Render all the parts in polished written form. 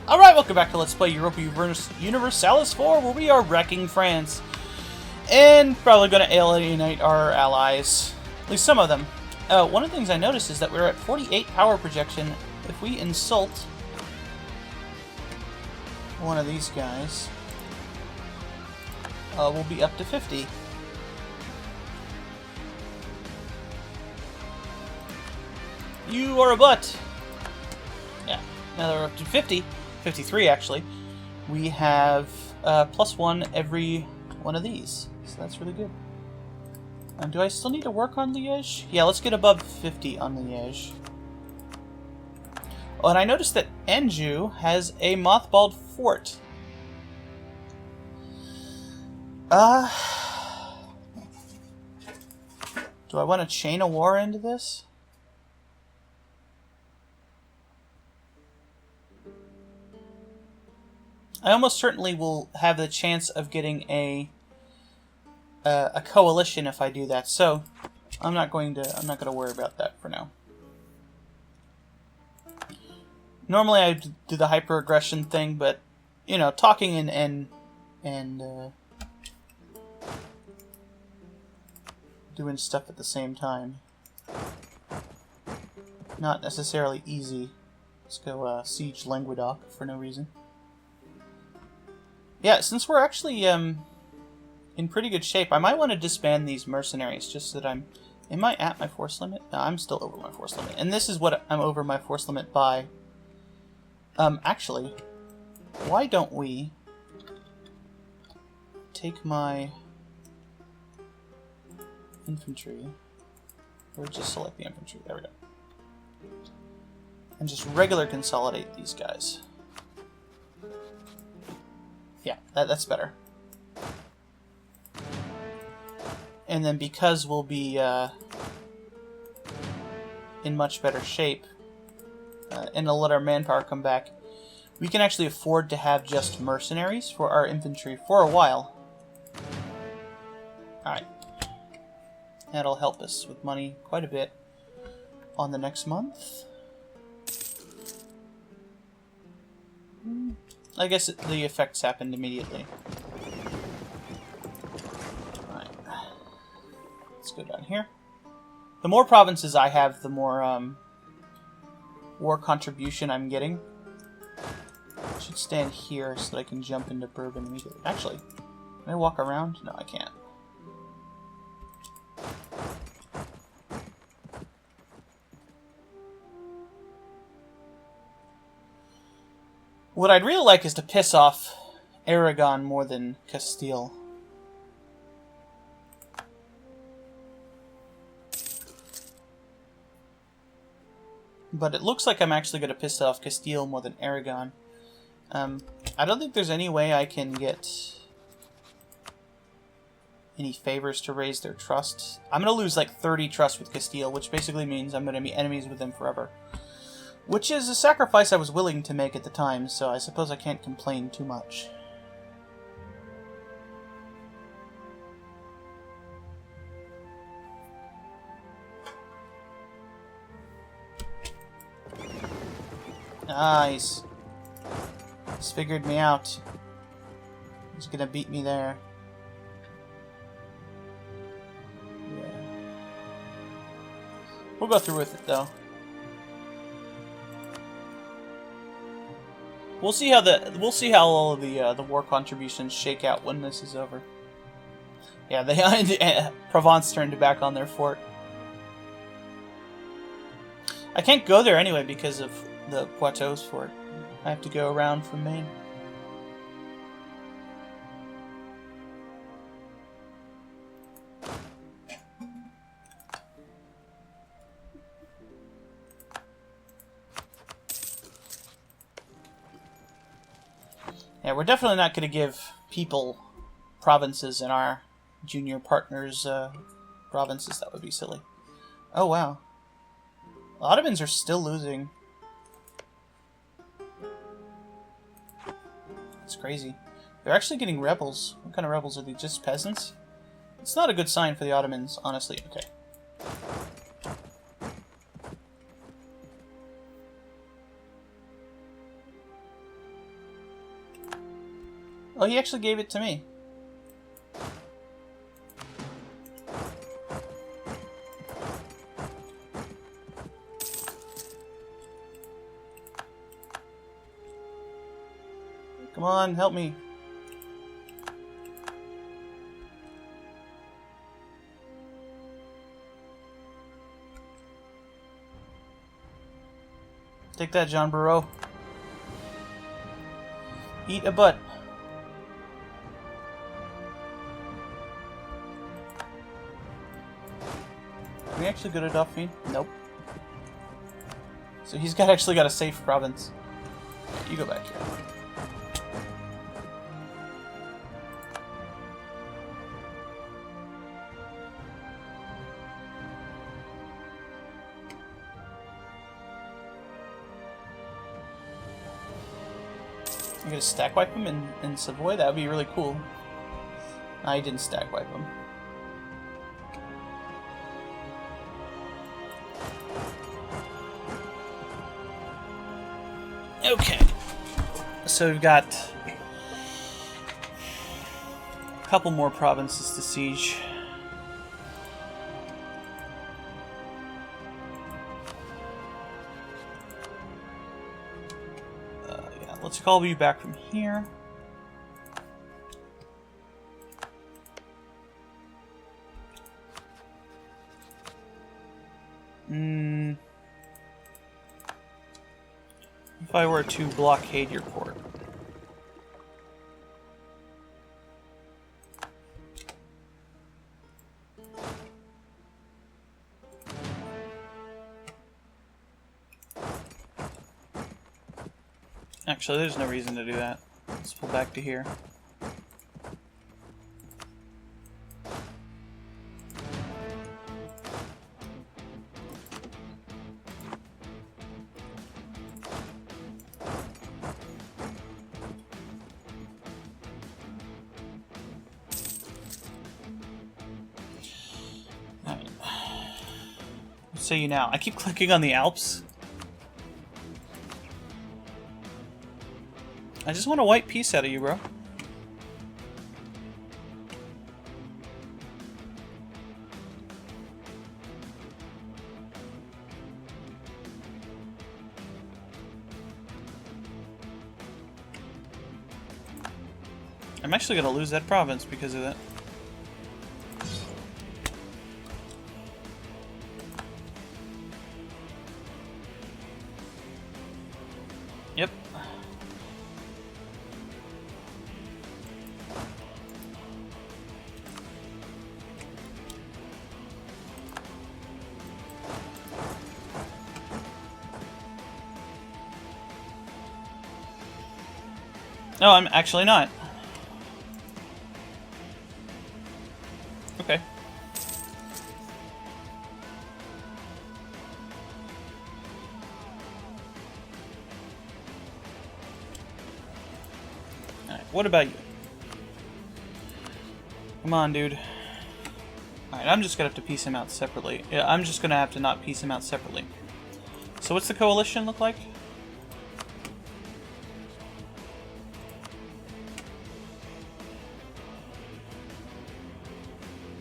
Alright, welcome back to Let's Play Europa Universalis 4, where we are wrecking France. And probably going to alienate our allies. At least some of them. One of the things I noticed is that we're at 48 power projection. If we insult one of these guys, we'll be up to 50. You are a butt! Yeah, now we're up to 50. 53 actually. We have +1 every one of these, so that's really good. Do I still need to work on Liège? Yeah, let's get above 50 on Liège. Oh, and I noticed that Anjou has a mothballed fort. Do I want to chain a war into this? I almost certainly will have the chance of getting a coalition if I do that. So I'm not going to worry about that for now. Normally I do the hyper aggression thing, but you know, talking and doing stuff at the same time, not necessarily easy. Let's go siege Languedoc for no reason. Yeah, since we're actually in pretty good shape, I might want to disband these mercenaries just so that I'm... Am I at my force limit? No, I'm still over my force limit. And this is what I'm over my force limit by. Actually, why don't we take my infantry, or just select the infantry, there we go, and just regular consolidate these guys. Yeah, that's better. And then because we'll be in much better shape, and to let our manpower come back, we can actually afford to have just mercenaries for our infantry for a while. Alright. That'll help us with money quite a bit on the next month. I guess the effects happened immediately. Alright. Let's go down here. The more provinces I have, the more war contribution I'm getting. I should stand here so that I can jump into Bourbon immediately. Actually, can I walk around? No, I can't. What I'd really like is to piss off Aragon more than Castile. But it looks like I'm actually going to piss off Castile more than Aragon. I don't think there's any way I can get any favors to raise their trust. I'm going to lose like 30 trust with Castile, which basically means I'm going to be enemies with them forever. Which is a sacrifice I was willing to make at the time, so I suppose I can't complain too much. Nice. He's figured me out. He's gonna beat me there. Yeah. We'll go through with it though. We'll see how all of the war contributions shake out when this is over. Yeah, they Provence turned back on their fort. I can't go there anyway because of the Poitou's fort. I have to go around from Maine. Yeah, we're definitely not going to give people provinces in our junior partners' provinces. That would be silly. Oh, wow. The Ottomans are still losing. It's crazy. They're actually getting rebels. What kind of rebels are they? Just peasants? It's not a good sign for the Ottomans, honestly. Okay. Oh, he actually gave it to me. Come on, help me. Take that, John Burrow. Eat a butt. Can we actually go to Dauphine? Nope. So he's actually got a safe province. You go back here. I'm gonna stack wipe him in Savoy. That would be really cool. I didn't stack wipe him. Okay. So we've got a couple more provinces to siege. Let's call you back from here. If I were to blockade your port. Actually, there's no reason to do that. Let's pull back to here. Alright. What say you now? I keep clicking on the Alps. I just want a white piece out of you, bro. I'm actually gonna lose that province because of that. Yep. No, I'm actually not. Okay. Alright, what about you? Come on, dude. Alright, I'm just gonna have to piece him out separately. Yeah, I'm just gonna have to not piece him out separately. So what's the coalition look like?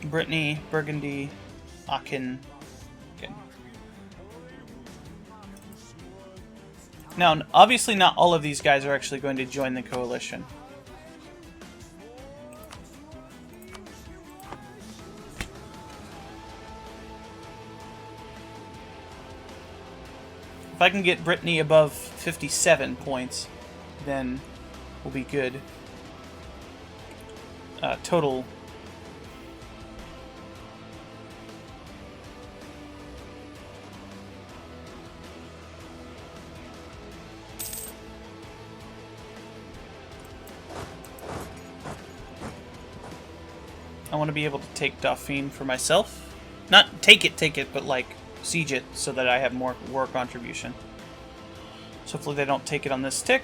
Brittany, Burgundy, Aachen. Okay. Now, obviously not all of these guys are actually going to join the coalition. If I can get Brittany above 57 points, then we'll be good. Total... I want to be able to take Dauphine for myself. Not take it, but like siege it so that I have more war contribution. So hopefully they don't take it on this tick.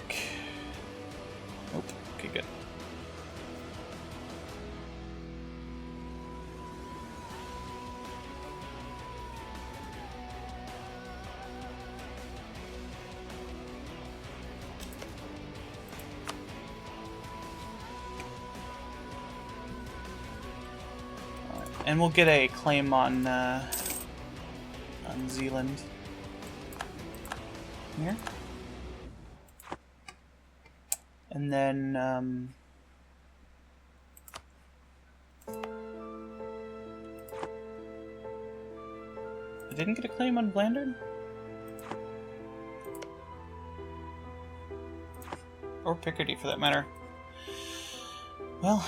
Nope. Okay, good. And we'll get a claim on Zealand. Here. And then, I didn't get a claim on Blandard? Or Picardy, for that matter. Well,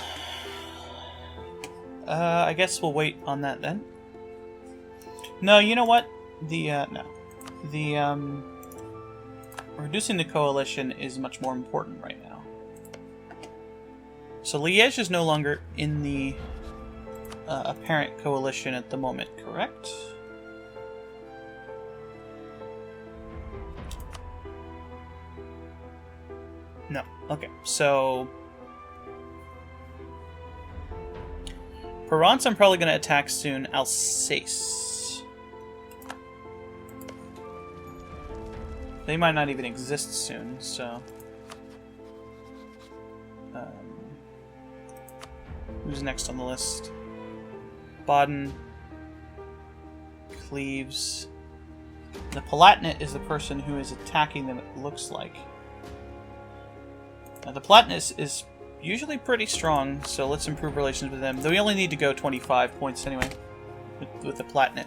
I guess we'll wait on that then. No, you know what? No. Reducing the coalition is much more important right now. So Liège is no longer in the apparent coalition at the moment, correct? No. Okay, so Provence I'm probably going to attack soon. Alsace. They might not even exist soon, so... who's next on the list? Baden. Cleves. The Palatinate is the person who is attacking them, it looks like. Now, the Palatinate is usually pretty strong, so let's improve relations with them. Though we only need to go 25 points anyway with the Palatinate.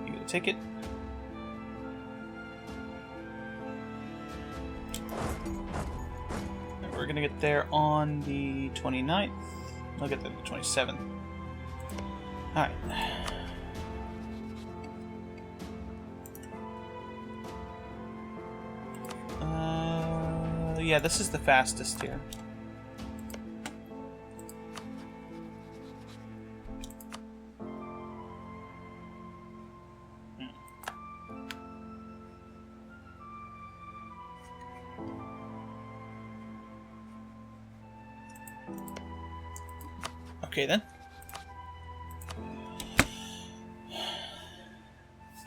You gonna take it? And we're gonna get there on the 29th. We'll get there the 27th. Alright. Yeah, this is the fastest here. Okay, then.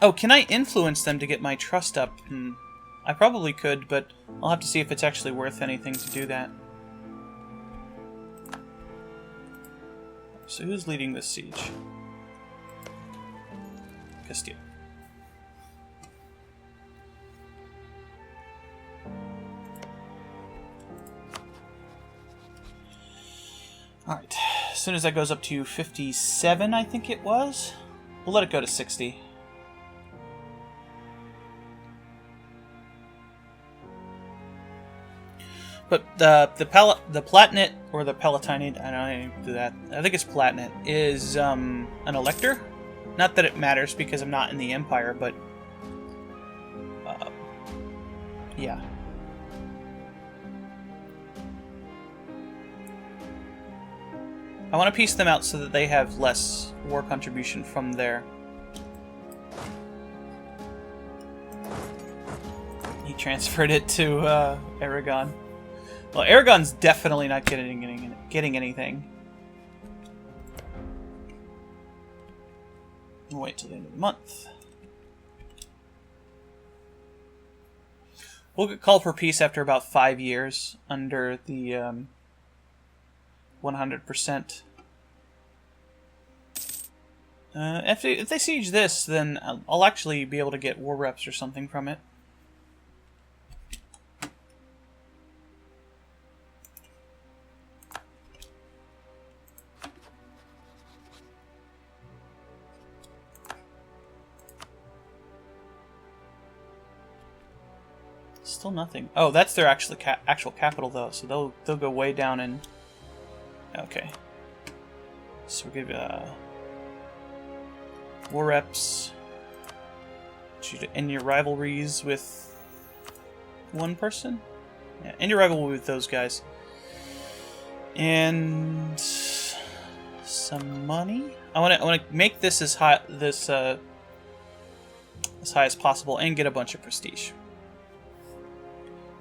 Oh, can I influence them to get my trust up? I probably could, but I'll have to see if it's actually worth anything to do that. So who's leading this siege? Castile. Alright, as soon as that goes up to 57, I think it was, we'll let it go to 60. But the Palatinate, or the Palatinate, I don't know do that. I think it's Palatinate, is an elector. Not that it matters because I'm not in the Empire, but yeah. I want to piece them out so that they have less war contribution from there. He transferred it to Aragon. Well, Aragon's definitely not getting anything. We'll wait till the end of the month. We'll get called for peace after about 5 years under the 100%. If they siege this, then I'll actually be able to get war reps or something from it. Still nothing. Oh, that's their actual capital though, so they'll go way down in. Okay. So we'll give war reps. You to end your rivalries with one person. Yeah, end your rivalry with those guys. And some money. I want to make this as high as high as possible and get a bunch of prestige.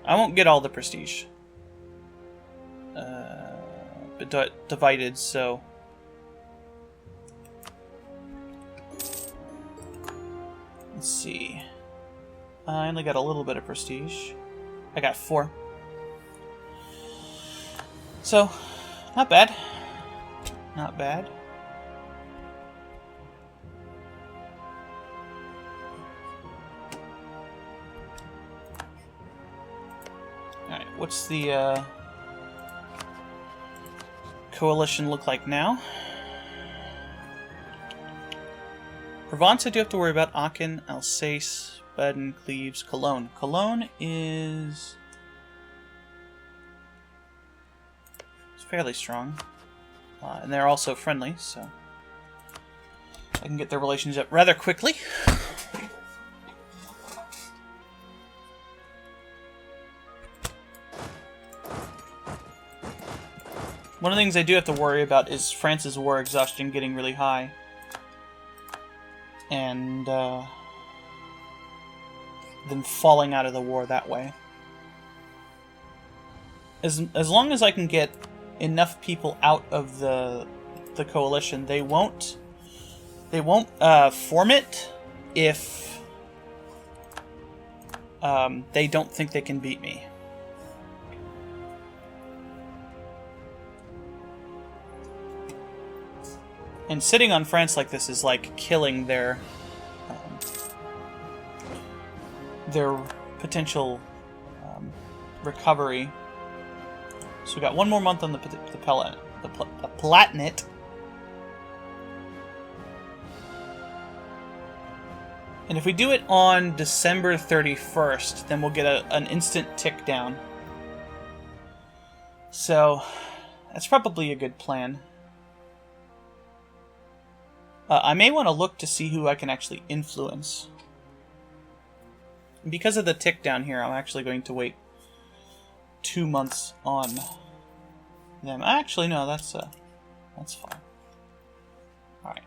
I won't get all the prestige. But divided, so... Let's see. I only got a little bit of prestige. I got 4. So, not bad. Not bad. Alright, what's the coalition look like now? Provence I do have to worry about. Aachen, Alsace, Baden, Cleves, Cologne. Cologne is... it's fairly strong. And they're also friendly, so... I can get their relationship rather quickly. One of the things I do have to worry about is France's war exhaustion getting really high. And them falling out of the war that way. As long as I can get enough people out of the coalition, they won't form it if they don't think they can beat me. And sitting on France like this is like killing their potential recovery. So we got one more month on the Palatinate. And if we do it on December 31st, then we'll get an instant tick down. So that's probably a good plan. I may want to look to see who I can actually influence. Because of the tick down here, I'm actually going to wait 2 months on them. Actually, no, that's fine. Alright.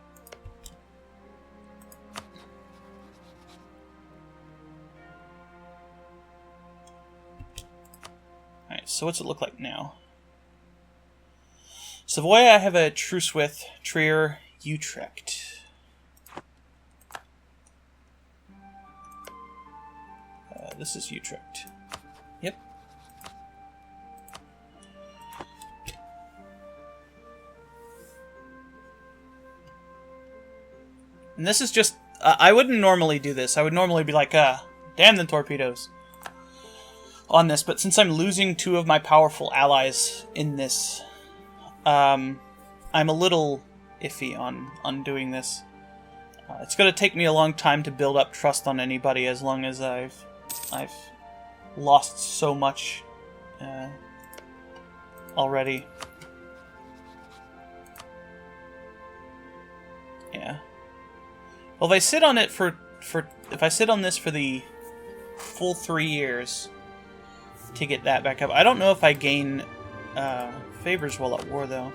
Alright, so what's it look like now? Savoy I have a truce with. Trier, Utrecht. This is Utrecht. Yep. And this is just... I wouldn't normally do this. I would normally be like, damn the torpedoes on this. But since I'm losing 2 of my powerful allies in this, I'm a little iffy on doing this. It's going to take me a long time to build up trust on anybody as long as I've lost so much already. Yeah. Well, if I sit on it if I sit on this for the full 3 years to get that back up, I don't know if I gain favors while at war though.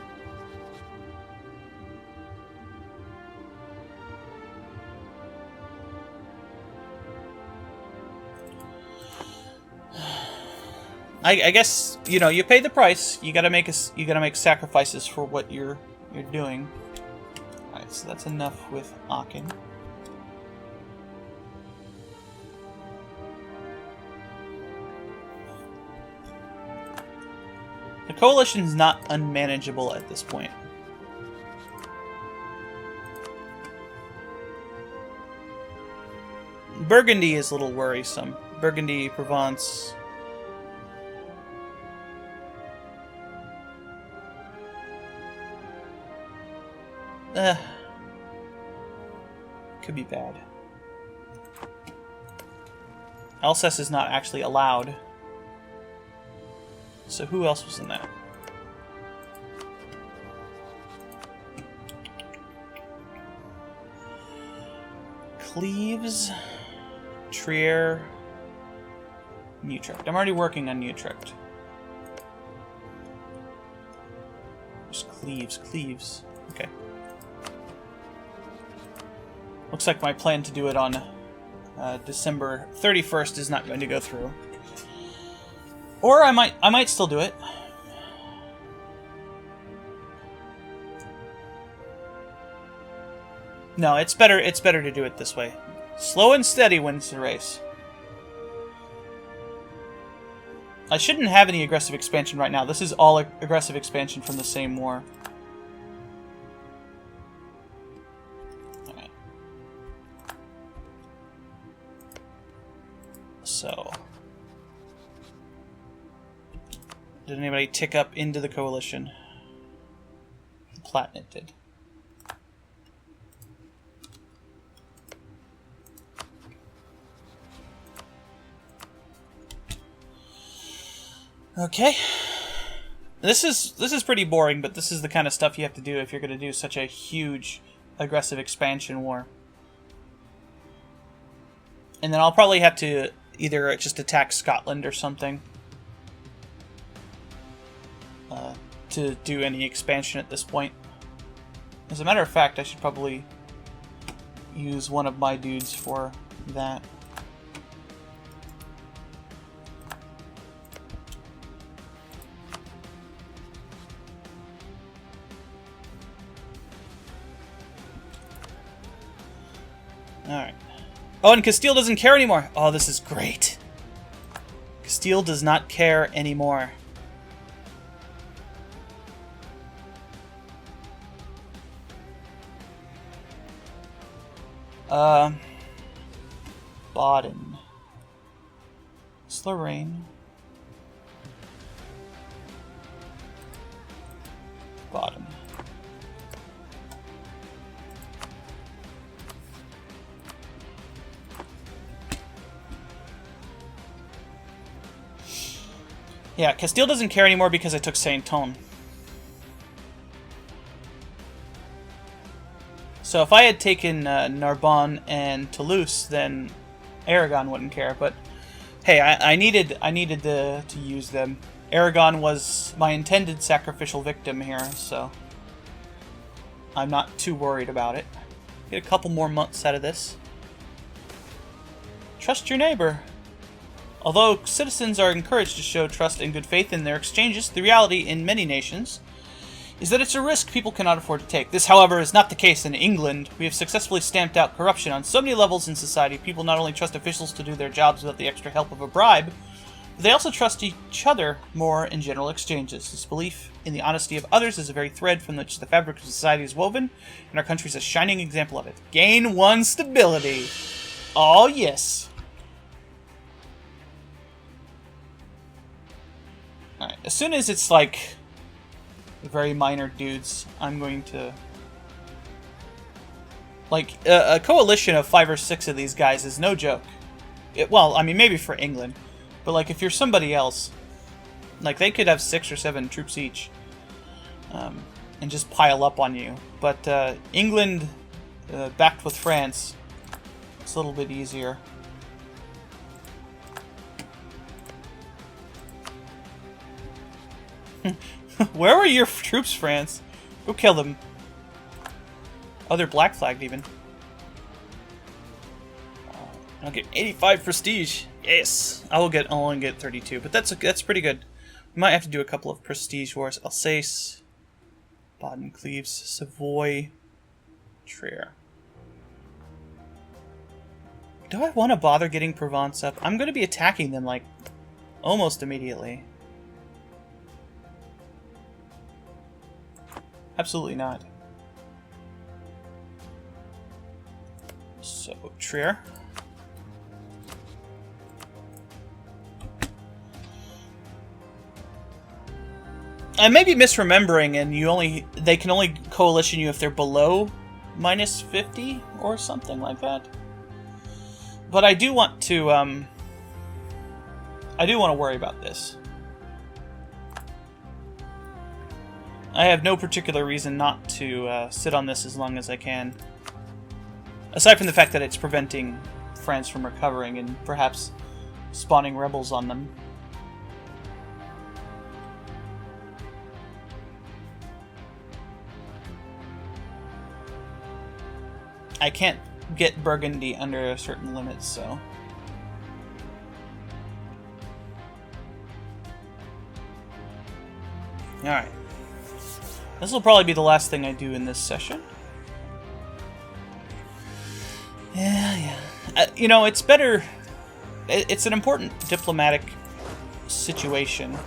I guess, you know, you pay the price. You gotta make sacrifices for what you're doing. Alright, so that's enough with Aachen. The coalition's not unmanageable at this point. Burgundy is a little worrisome. Burgundy, Provence... could be bad. Alsace is not actually allowed. So who else was in that? Cleves, Trier, Utrecht. I'm already working on Utrecht. Just Cleves. Okay. Looks like my plan to do it on December 31st is not going to go through. Or I might still do it. No, it's better to do it this way. Slow and steady wins the race. I shouldn't have any aggressive expansion right now. This is all aggressive expansion from the same war. Alright. So... did anybody tick up into the coalition? Platinum did. Okay. This is pretty boring, but this is the kind of stuff you have to do if you're going to do such a huge aggressive expansion war. And then I'll probably have to either just attack Scotland or something to do any expansion at this point. As a matter of fact, I should probably use one of my dudes for that. Alright. Oh, and Castile doesn't care anymore. Oh, this is great. Castile does not care anymore. Baden. Slorraine. Baden. Yeah, Castile doesn't care anymore because I took Saint-Tone. So if I had taken Narbonne and Toulouse, then Aragon wouldn't care. But hey, I needed to use them. Aragon was my intended sacrificial victim here, so I'm not too worried about it. Get a couple more months out of this. Trust your neighbor. Although citizens are encouraged to show trust and good faith in their exchanges, the reality in many nations is that it's a risk people cannot afford to take. This, however, is not the case in England. We have successfully stamped out corruption on so many levels in society. People not only trust officials to do their jobs without the extra help of a bribe, but they also trust each other more in general exchanges. This belief in the honesty of others is a very thread from which the fabric of society is woven, and our country is a shining example of it. Gain 1 stability. Oh, yes. Alright, as soon as it's like very minor dudes, I'm going to... like, a coalition of 5 or 6 of these guys is no joke. Well, I mean, maybe for England. But, like, if you're somebody else, like, they could have 6 or 7 troops each. And just pile up on you. But, England, backed with France, it's a little bit easier. Where were your troops, France? Go kill them. Oh, they're black flagged even. I'll get 85 prestige. Yes, I'll only get 32, but that's pretty good. We might have to do a couple of prestige wars. Alsace, Baden, Cleves, Savoy, Trier. Do I want to bother getting Provence up? I'm going to be attacking them like almost immediately. Absolutely not. So, Trier. I may be misremembering, and they can only coalition you if they're below minus 50 or something like that. But I do want to worry about this. I have no particular reason not to sit on this as long as I can. Aside from the fact that it's preventing France from recovering and perhaps spawning rebels on them. I can't get Burgundy under a certain limit, so... Alright. This will probably be the last thing I do in this session. Yeah. You know, it's better... It's an important diplomatic situation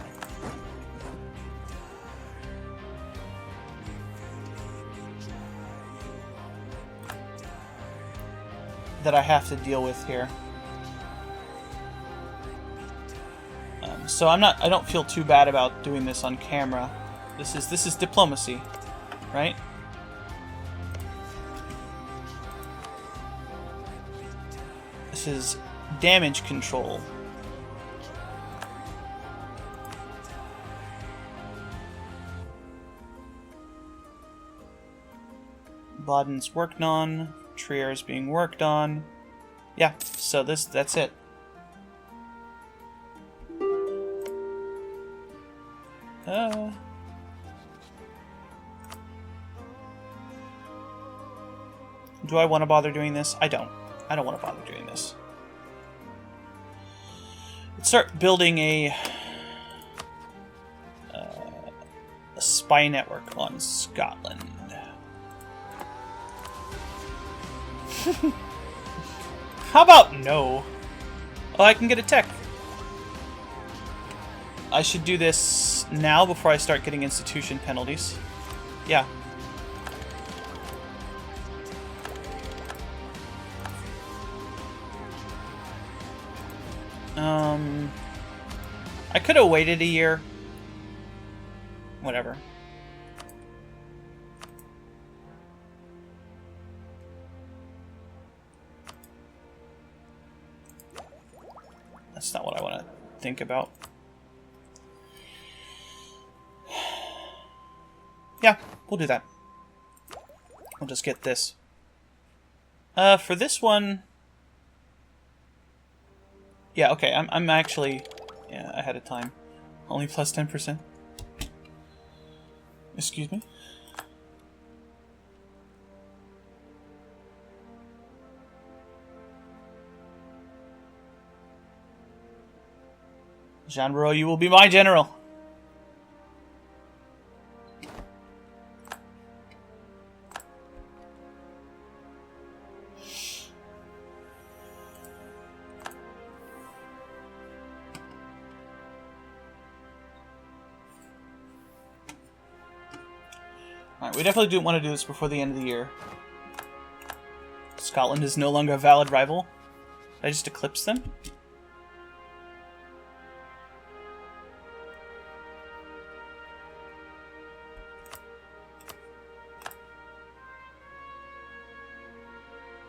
that I have to deal with here. So I don't feel too bad about doing this on camera. This is diplomacy, right? This is damage control. Baden's worked on. Trier's being worked on. Yeah, so that's it. Do I want to bother doing this? I don't. I don't want to bother doing this. Let's start building a spy network on Scotland. How about no? Oh, I can get a tech. I should do this now before I start getting institution penalties. Yeah. I could have waited a year. Whatever. That's not what I want to think about. Yeah, we'll do that. We'll just get this. For this one... Yeah, okay, I'm actually... Yeah, ahead of time. Only plus 10%. Excuse me? Jean Bro, you will be my general. Alright, we definitely do want to do this before the end of the year. Scotland is no longer a valid rival. Did I just eclipse them?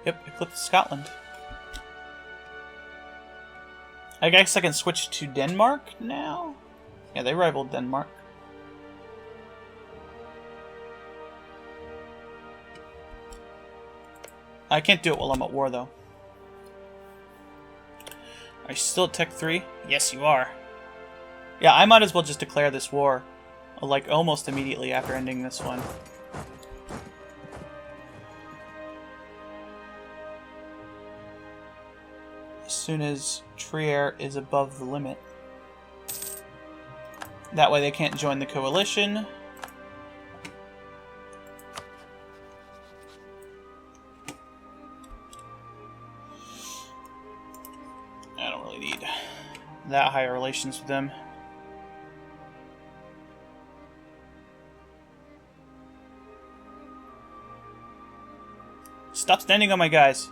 Yep, eclipse Scotland. I guess I can switch to Denmark now? Yeah, they rivaled Denmark. I can't do it while I'm at war, though. Are you still at Tech 3? Yes, you are. Yeah, I might as well just declare this war, like, almost immediately after ending this one. As soon as Trier is above the limit. That way they can't join the coalition. I don't really need that higher relations with them. Stop standing on my guys.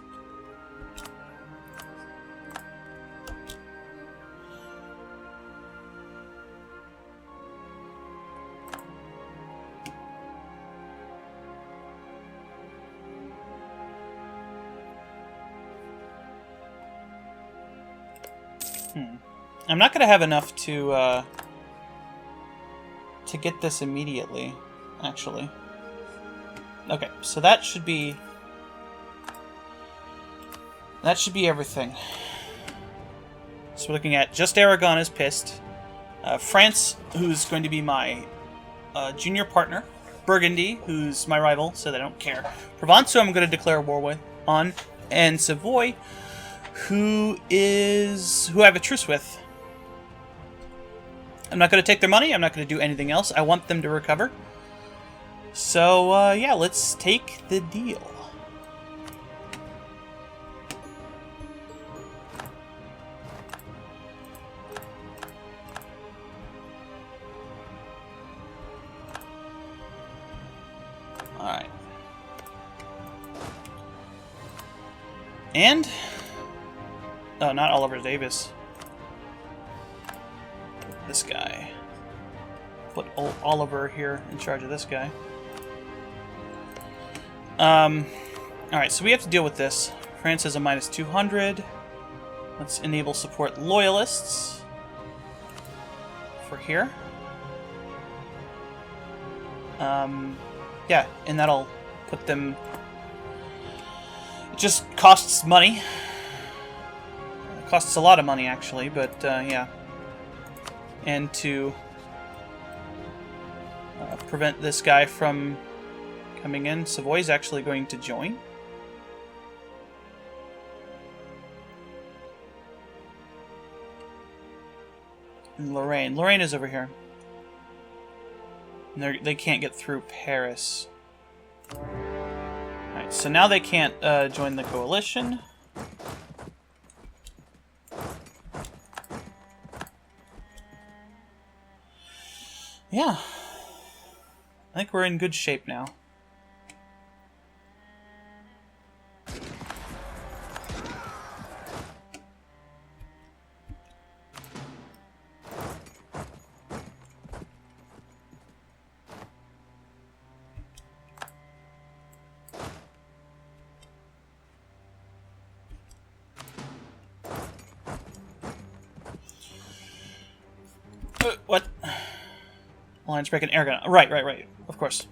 I'm not gonna have enough to get this immediately, actually. Okay, so that should be everything. So we're looking at just Aragon is pissed, France, who's going to be my junior partner, Burgundy, who's my rival, so they don't care, Provence, who I'm going to declare war on, and Savoy, who I have a truce with. I'm not going to take their money. I'm not going to do anything else. I want them to recover. So, yeah, let's take the deal. And... oh, not Oliver Davis. This guy. Put Oliver here in charge of this guy. Alright, so we have to deal with this. France has a minus 200. Let's enable support loyalists for here. Yeah, and that'll put them... it just costs money. It costs a lot of money, actually, but, yeah. And to prevent this guy from coming in, Savoy's actually going to join. And Lorraine. Lorraine is over here. And they can't get through Paris. Alright, so now they can't join the coalition. Yeah. I think we're in good shape now. What? Alliance break and airgun. Right. Of course.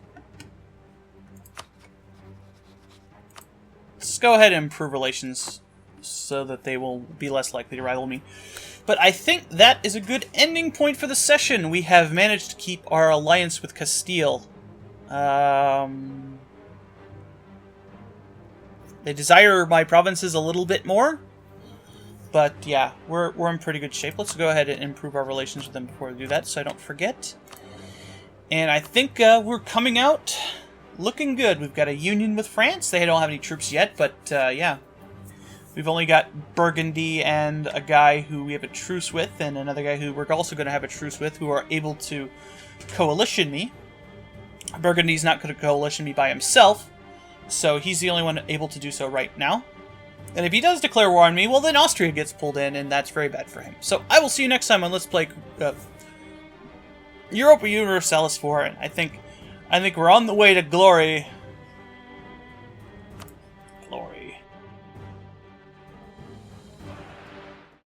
Let's go ahead and improve relations so that they will be less likely to rival me. But I think that is a good ending point for the session. We have managed to keep our alliance with Castile. They desire my provinces a little bit more. But yeah, we're in pretty good shape. Let's go ahead and improve our relations with them before we do that, so I don't forget. And I think we're coming out looking good. We've got a union with France. They don't have any troops yet, but yeah. We've only got Burgundy and a guy who we have a truce with, and another guy who we're also going to have a truce with, who are able to coalition me. Burgundy's not going to coalition me by himself, so he's the only one able to do so right now. And if he does declare war on me, well, then Austria gets pulled in, and that's very bad for him. So I will see you next time on Let's Play Europa Universalis 4, and I think we're on the way to glory. Glory.